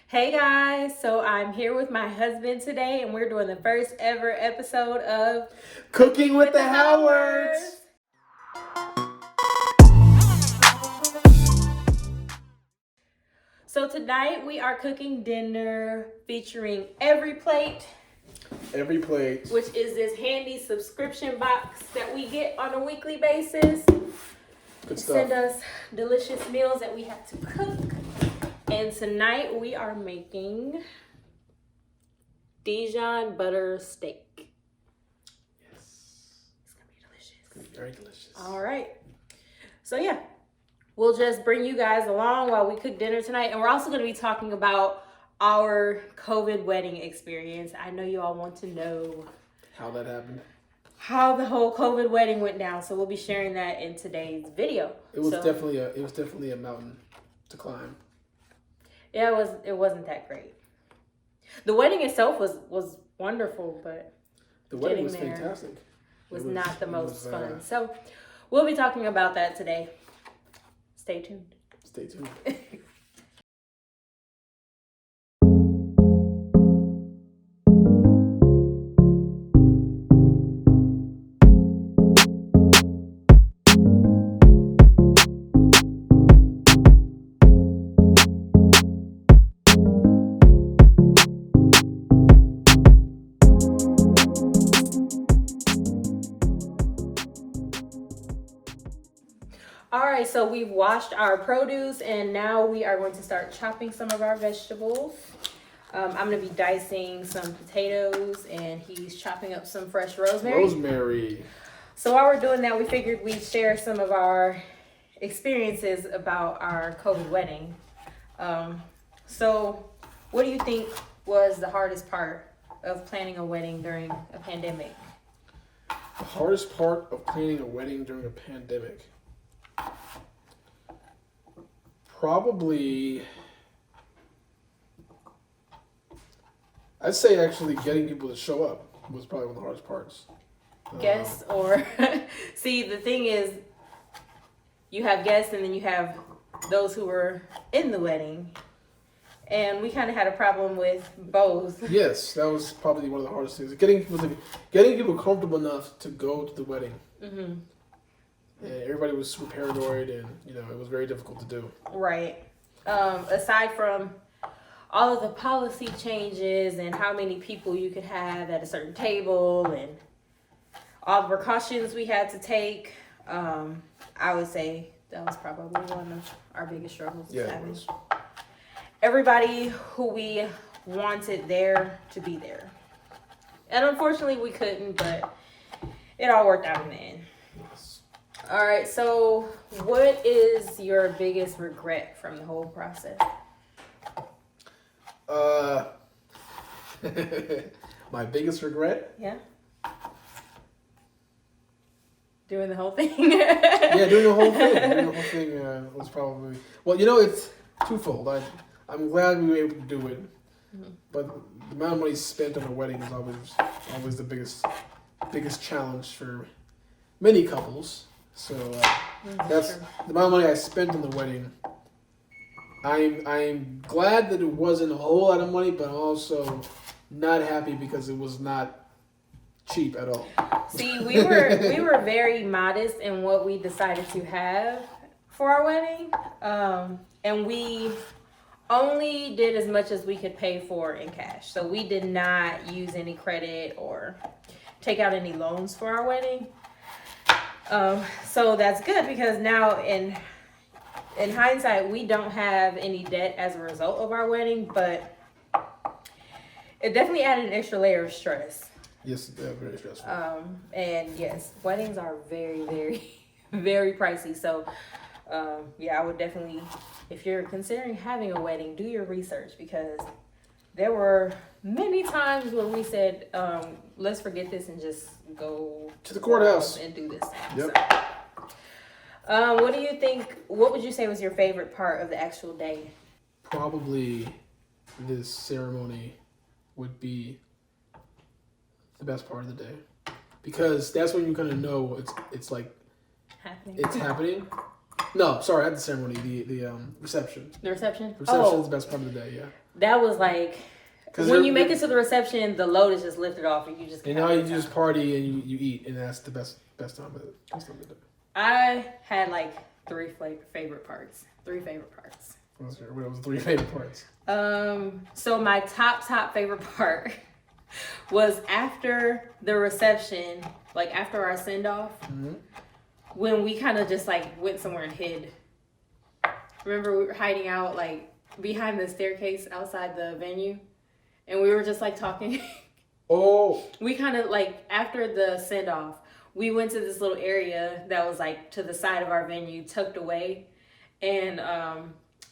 Hey guys, so I'm here with my husband today, and we're doing the first ever episode of Cooking with the Howards. So tonight we are cooking dinner featuring EveryPlate. EveryPlate. Which is this handy subscription box that we get on a weekly basis. Good stuff. Send us delicious meals that we have to cook. And tonight we are making Dijon butter steak. Yes. It's gonna be delicious. It's gonna be very delicious. All right. So yeah, we'll just bring you guys along while we cook dinner tonight. And we're also gonna be talking about our COVID wedding experience. I know you all want to know how that happened. How the whole COVID wedding went down. So we'll be sharing that in today's video. It was definitely a mountain to climb. Yeah, it wasn't that great. The wedding itself was wonderful, but the wedding was fantastic. Was not the most fun. So we'll be talking about that today. Stay tuned. Stay tuned. All right, so we've washed our produce and now we are going to start chopping some of our vegetables. I'm going to be dicing some potatoes and he's chopping up some fresh rosemary. So while we're doing that, we figured we'd share some of our experiences about our COVID wedding. So what do you think was the hardest part of planning a wedding during a pandemic? The hardest part of planning a wedding during a pandemic? Probably, I'd say actually getting people to show up was probably one of the hardest parts. Guests or, see, the thing is, you have guests and then you have those who were in the wedding. And we kind of had a problem with both. Yes, that was probably one of the hardest things. Getting people comfortable enough to go to the wedding. Mm-hmm. And everybody was super paranoid, and it was very difficult to do. Right. Aside from all of the policy changes and how many people you could have at a certain table and all the precautions we had to take, I would say that was probably one of our biggest struggles. Yeah, it was. Everybody who we wanted there to be there. And unfortunately we couldn't, but it all worked out in the end. Yes. All right, so what is your biggest regret from the whole process? My biggest regret? Yeah. Doing the whole thing? Yeah, doing the whole thing. Was probably... Well, it's twofold. I'm glad we were able to do it. Mm-hmm. But the amount of money spent on a wedding is always the biggest challenge for many couples. So that's the amount of money I spent on the wedding. I'm glad that it wasn't a whole lot of money, but I'm also not happy because it was not cheap at all. See, we were very modest in what we decided to have for our wedding, and we only did as much as we could pay for in cash. So we did not use any credit or take out any loans for our wedding. So that's good because now in hindsight, we don't have any debt as a result of our wedding, but it definitely added an extra layer of stress. Yes, they're very stressful. And yes, weddings are very, very, very pricey. So, yeah, I would definitely, if you're considering having a wedding, do your research because there were many times when we said, let's forget this and just go to the courthouse and do this. Yep. So, what do you think, what would you say was your favorite part of the actual day? Probably this ceremony would be the best part of the day because that's when you kind of know it's like happening. It's happening. No, sorry, not the ceremony. The reception. The reception? Reception is the best part of the day. Yeah. That was like, when you make it to the reception, the load is just lifted off and you just. And now you just party and you eat, and that's the best time of it. Best time of it. I had like three favorite parts. What was the 3 favorite parts? So my top favorite part was after the reception, like after our send off, when we kind of just like went somewhere and hid. Remember, we were hiding out like behind the staircase outside the venue, and we were just like talking. Oh. We kind of like after the send off, we went to this little area that was like to the side of our venue, tucked away, and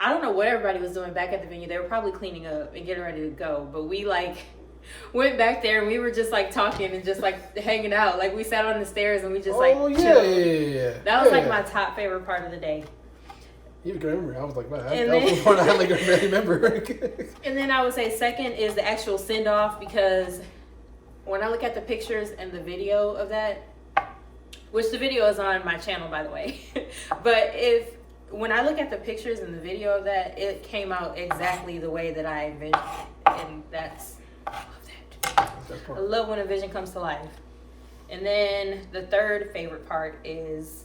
I don't know what everybody was doing back at the venue. They were probably cleaning up and getting ready to go, but we like went back there and we were just like talking and just like hanging out. Like we sat on the stairs and we just like chilled. Yeah. That was like my top favorite part of the day. You can remember. I was like, man, that was the part I had like I remember. And then I would say second is the actual send off, because when I look at the pictures and the video of that, which the video is on my channel by the way, but when I look at the pictures and the video of that, it came out exactly the way that I envisioned it. And I love that. I love when a vision comes to life. And then the third favorite part is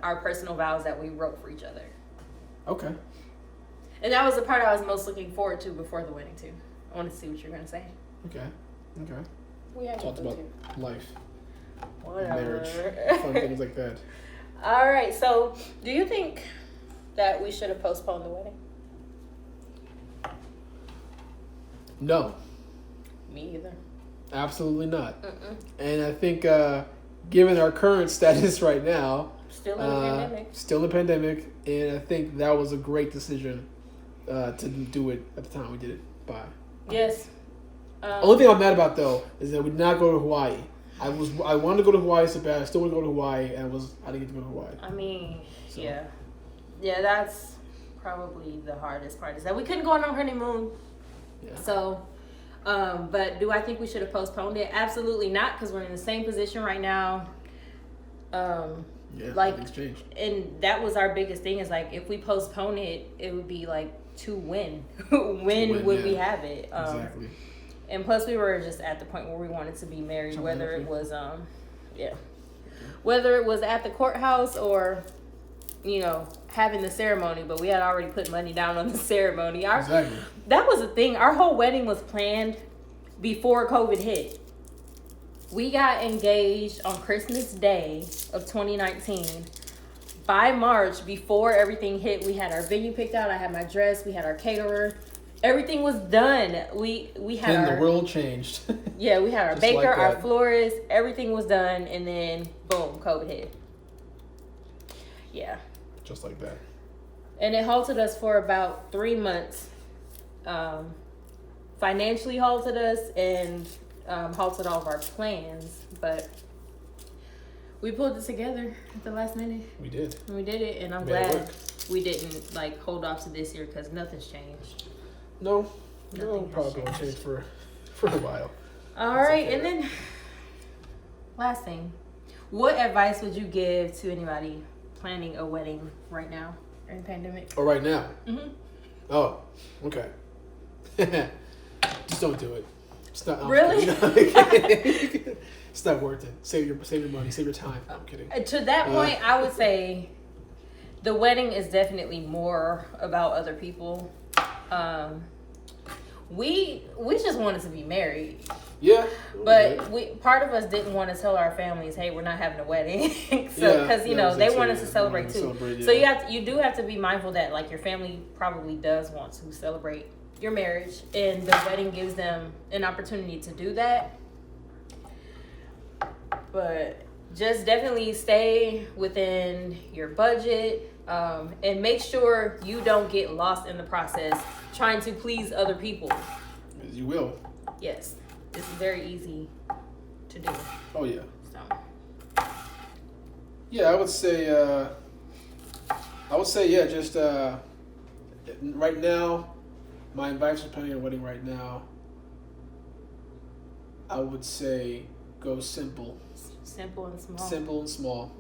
our personal vows that we wrote for each other. Okay. And that was the part I was most looking forward to before the wedding too. I want to see what you're gonna say. Okay. We talked about life, whatever, marriage, fun things like that. All right. So, do you think that we should have postponed the wedding? No. Me either. Absolutely not. And I think, given our current status right now, Still in the pandemic, and I think that was a great decision to do it at the time we did it by. Yes. Only thing I'm mad about though is that we did not go to Hawaii. I wanted to go to Hawaii so bad. I still want to go to Hawaii, and I didn't get to go to Hawaii. I mean, so. Yeah, that's probably the hardest part, is that we couldn't go on our honeymoon. Yeah. So, but do I think we should have postponed it? Absolutely not, because we're in the same position right now. Like things changed. And that was our biggest thing, is like if we postpone it, it would be like to when would we have it? Exactly. And plus, we were just at the point where we wanted to be married, whether it was, whether it was at the courthouse or, having the ceremony. But we had already put money down on the ceremony. Exactly. That was the thing. Our whole wedding was planned before COVID hit. We got engaged on Christmas Day of 2019. By March, before everything hit, we had our venue picked out. I had my dress. We had our caterer. Everything was done. We had and the world changed. Yeah, we had our baker, like our florist. Everything was done, and then boom, COVID hit. Yeah. Just like that. And it halted us for about 3 months. Financially halted us and halted all of our plans, but we pulled it together at the last minute. We did. We did it, and I'm glad we didn't hold off to this year, because nothing's changed. No, probably won't change for a while. All right, and then last thing, what advice would you give to anybody planning a wedding right now during the pandemic? Oh, right now? Mm-hmm. Oh, okay. Just don't do it. It's not. Really? It's not worth it. Save your money. Save your time. I'm kidding. To that point, I would say the wedding is definitely more about other people. We just wanted to be married. Yeah. But part of us didn't want to tell our families, hey, we're not having a wedding. Because they want us to celebrate too. So you do have to be mindful that like your family probably does want to celebrate your marriage, and the wedding gives them an opportunity to do that. But just definitely stay within your budget, and make sure you don't get lost in the process trying to please other people. You will. Yes. It's very easy to do. Oh, yeah. So. Yeah, I would say, just right now, my advice for planning a wedding right now, I would say go simple. Simple and small. Simple and small.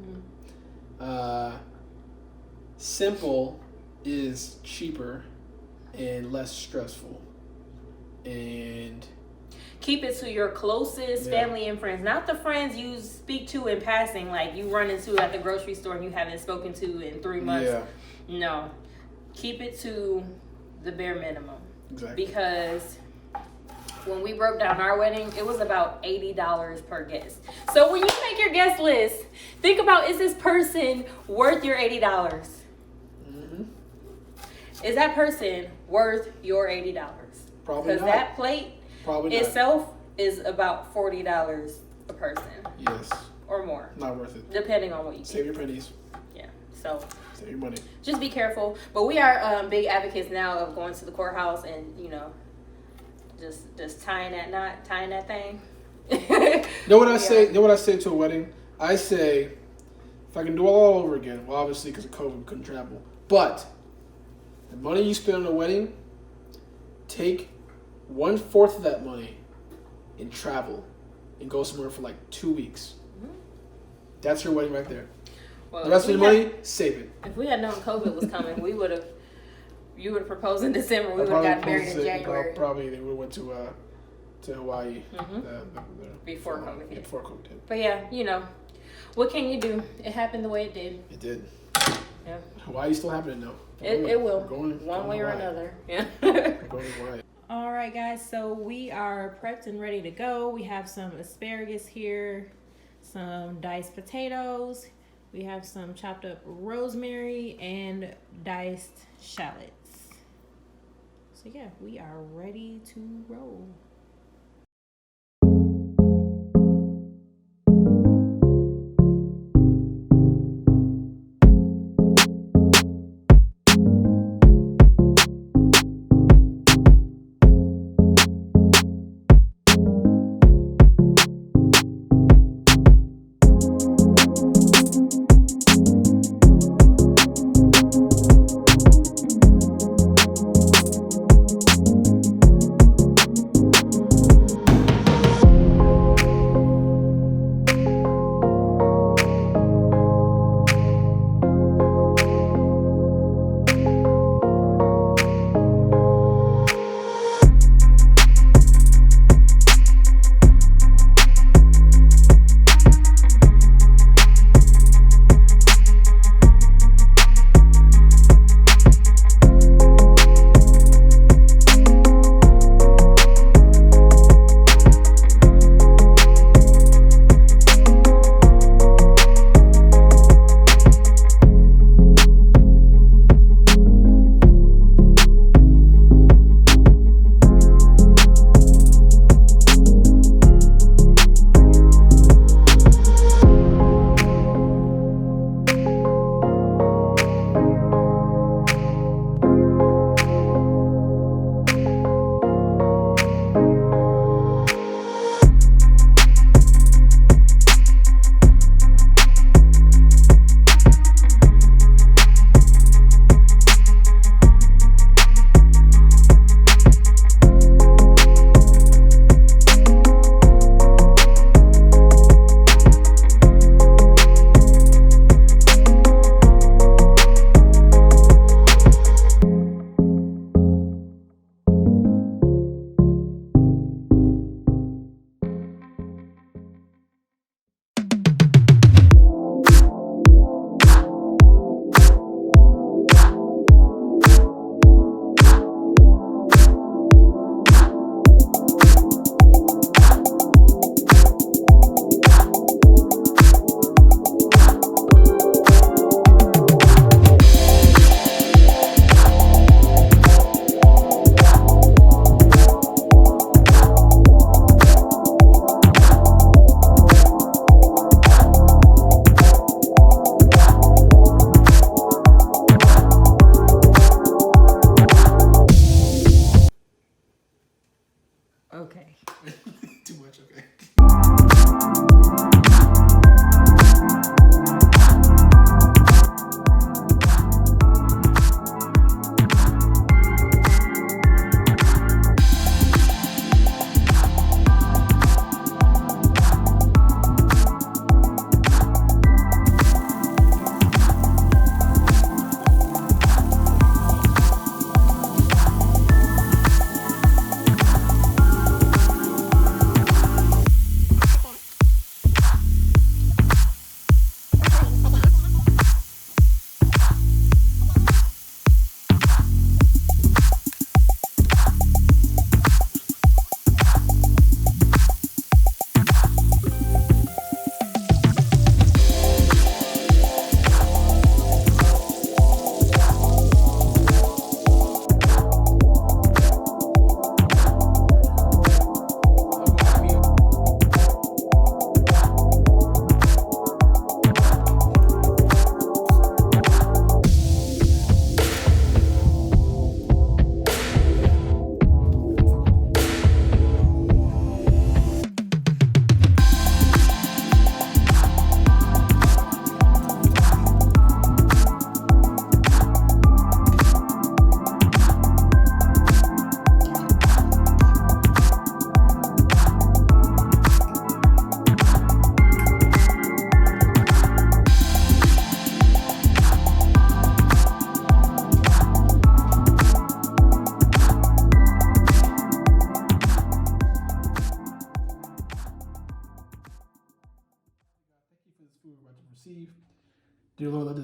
simple is cheaper and less stressful. And keep it to your closest family and friends, not the friends you speak to in passing, like you run into at the grocery store and you haven't spoken to in 3 months. Yeah. No, keep it to the bare minimum. Exactly. Because when we broke down our wedding, it was about $80 per guest. So when you make your guest list, think about, is this person worth your $80? Mm-hmm. Is that person worth your $80? Probably not. Because that plate Probably not. itself is about $40 a person. Yes. Or more. Not worth it. Depending on what you Save get. your pennies. Yeah. So Save your money. just be careful. But we are big advocates now of going to the courthouse and, just tying that knot, tying that thing. Know what I say? Know what I say to a wedding? I say, if I can do it all over again, well, obviously because of COVID, we couldn't travel. But the money you spend on a wedding, take 1/4 of that money and travel and go somewhere for like 2 weeks. Mm-hmm. That's your wedding right there. Well, The rest of your money, save it. If we had known COVID was coming, you would have proposed in December. We would have gotten married in January. Probably they would have went to Hawaii Before COVID hit. Before COVID hit. But yeah, what can you do? It happened the way it did. It did. Yeah. Hawaii's still happening though. It will. Going one way or Hawaii. another. Yeah. Going to Hawaii. All right, guys. So we are prepped and ready to go. We have some asparagus here, some diced potatoes. We have some chopped up rosemary and diced shallots. So yeah, we are ready to roll. Okay. Too much, okay.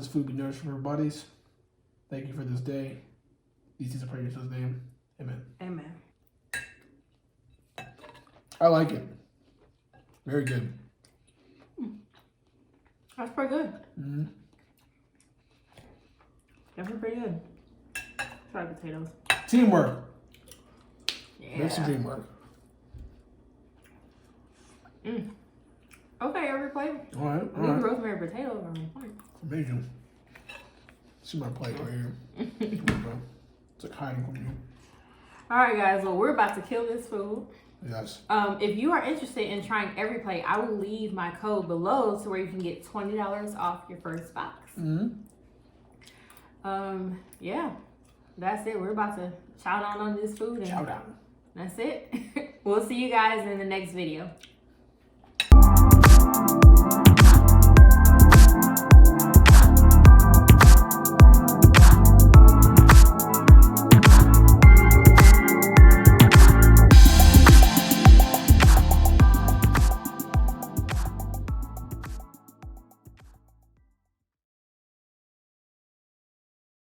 this food be nourished from our bodies. Thank you for this day. These things are praying in Jesus' name. Amen. Amen. I like it. Very good. That's pretty good. Mm-hmm. Definitely pretty good. Try potatoes. Teamwork. Yeah. Make some teamwork. Mm. Okay, EveryPlate. All right. These rosemary potatoes are on point. Amazing. See my plate right here. It's like hiding from you. All right, guys. Well, we're about to kill this food. Yes. If you are interested in trying EveryPlate, I will leave my code below to where you can get $20 off your first box. Mm-hmm. Yeah, that's it. We're about to chow down on this food. And Chow down. that's it. We'll see you guys in the next video.